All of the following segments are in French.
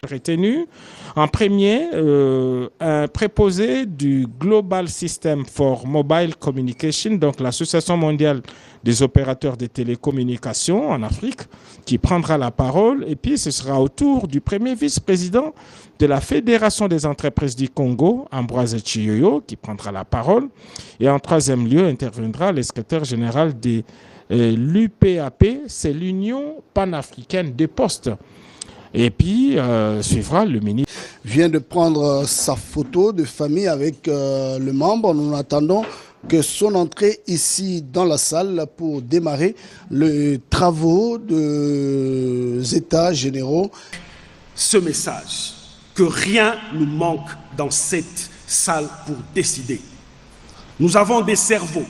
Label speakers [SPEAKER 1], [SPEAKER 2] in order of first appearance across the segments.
[SPEAKER 1] Retenu en premier un préposé du Global System for Mobile Communication, donc l'Association mondiale des opérateurs de télécommunications en Afrique, qui prendra la parole. Et puis ce sera au tour du premier vice-président de la Fédération des entreprises du Congo, Ambroise Chiyoyo, qui prendra la parole. Et en troisième lieu interviendra le secrétaire général de l'UPAP, c'est l'Union panafricaine des postes. Et puis, suivra le ministre.
[SPEAKER 2] Vient de prendre sa photo de famille avec le membre. Nous attendons que son entrée ici dans la salle pour démarrer les travaux des États généraux.
[SPEAKER 3] Ce message, que rien ne manque dans cette salle pour décider. Nous avons des cerveaux,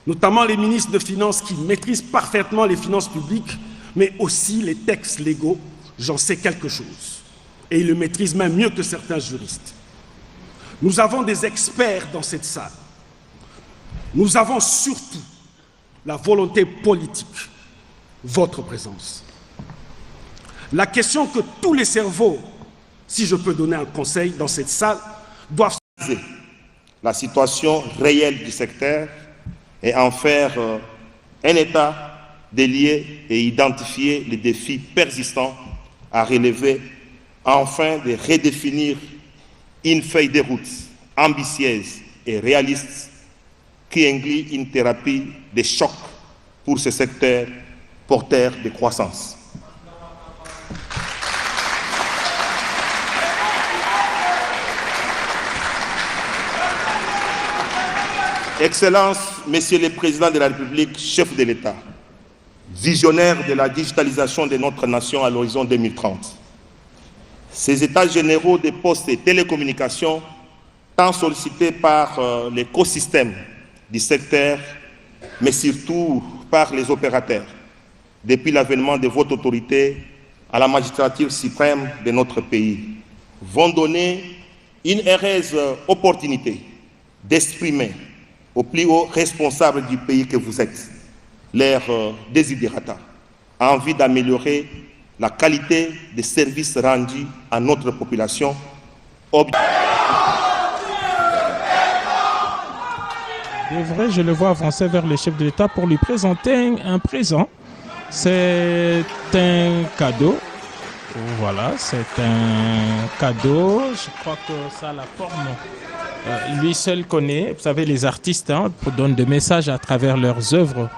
[SPEAKER 3] notamment les ministres de Finances qui maîtrisent parfaitement les finances publiques, mais aussi les textes légaux. J'en sais quelque chose. Et ils le maîtrisent même mieux que certains juristes. Nous avons des experts dans cette salle. Nous avons surtout la volonté politique, votre présence. La question que tous les cerveaux, si je peux donner un conseil dans cette salle, doivent se poser.
[SPEAKER 4] La situation réelle du secteur et en faire un état délié et identifier les défis persistants à relever, afin de redéfinir une feuille de route ambitieuse et réaliste qui inclut une thérapie de choc pour ce secteur porteur de croissance. Excellences, Messieurs les Présidents de la République, chef de l'État, visionnaire de la digitalisation de notre nation à l'horizon 2030. Ces états généraux des postes et télécommunications, tant sollicités par l'écosystème du secteur, mais surtout par les opérateurs, depuis l'avènement de votre autorité à la magistrature suprême de notre pays, vont donner une heureuse opportunité d'exprimer aux plus hauts responsables du pays que vous êtes leur desiderata, envie d'améliorer la qualité des services rendus à notre population.
[SPEAKER 1] C'est vrai, je le vois avancer vers le chef de l'État pour lui présenter un présent. C'est un cadeau. Voilà, c'est un cadeau. Je crois que ça a la forme. Lui seul connaît. Vous savez, les artistes donnent des messages à travers leurs œuvres.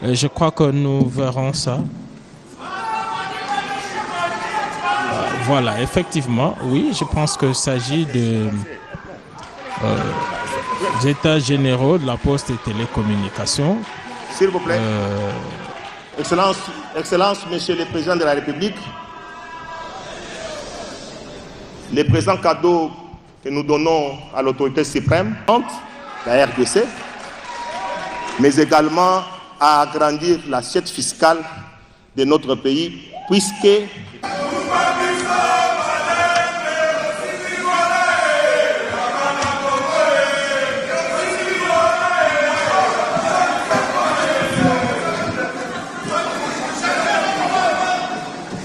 [SPEAKER 1] Je crois que nous verrons ça. Voilà, effectivement, oui, je pense qu'il s'agit des États généraux de la Poste et Télécommunications.
[SPEAKER 4] S'il vous plaît. Excellence, Monsieur le Président de la République, les présents cadeaux que nous donnons à l'autorité suprême, la RDC, mais également à agrandir l'assiette fiscale de notre pays, puisque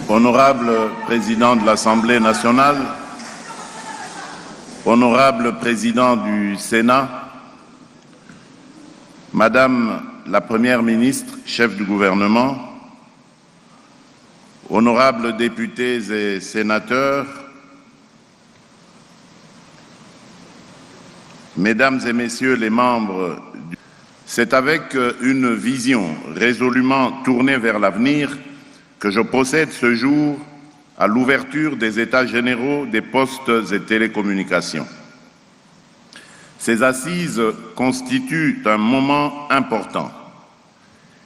[SPEAKER 5] Honorable Président de l'Assemblée nationale, Honorable Président du Sénat, Madame la Première ministre, chef du gouvernement, honorables députés et sénateurs, Mesdames et Messieurs les membres, c'est avec une vision résolument tournée vers l'avenir que je procède ce jour à l'ouverture des États généraux des postes et télécommunications. Ces assises constituent un moment important.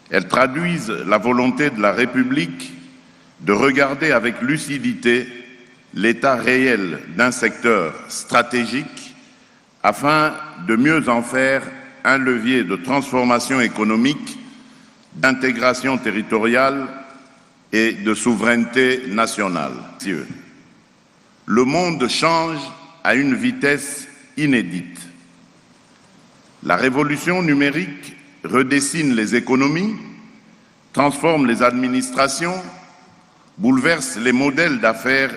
[SPEAKER 5] Elles traduisent la volonté de la République de regarder avec lucidité l'état réel d'un secteur stratégique afin de mieux en faire un levier de transformation économique, d'intégration territoriale et de souveraineté nationale. Le monde change à une vitesse inédite. La révolution numérique redessine les économies, transforme les administrations, bouleverse les modèles d'affaires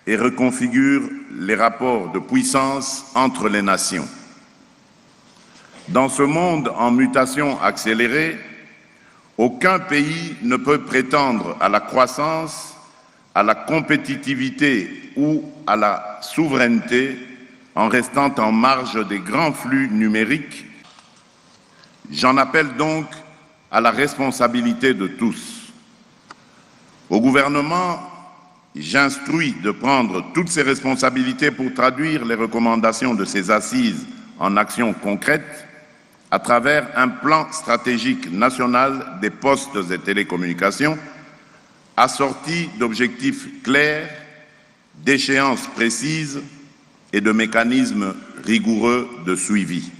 [SPEAKER 5] et reconfigure les rapports de puissance entre les nations. Dans ce monde en mutation accélérée, aucun pays ne peut prétendre à la croissance, à la compétitivité ou à la souveraineté en restant en marge des grands flux numériques. J'en appelle donc à la responsabilité de tous. Au gouvernement, j'instruis de prendre toutes ses responsabilités pour traduire les recommandations de ces assises en actions concrètes à travers un plan stratégique national des postes et télécommunications assorti d'objectifs clairs, d'échéances précises et de mécanismes rigoureux de suivi.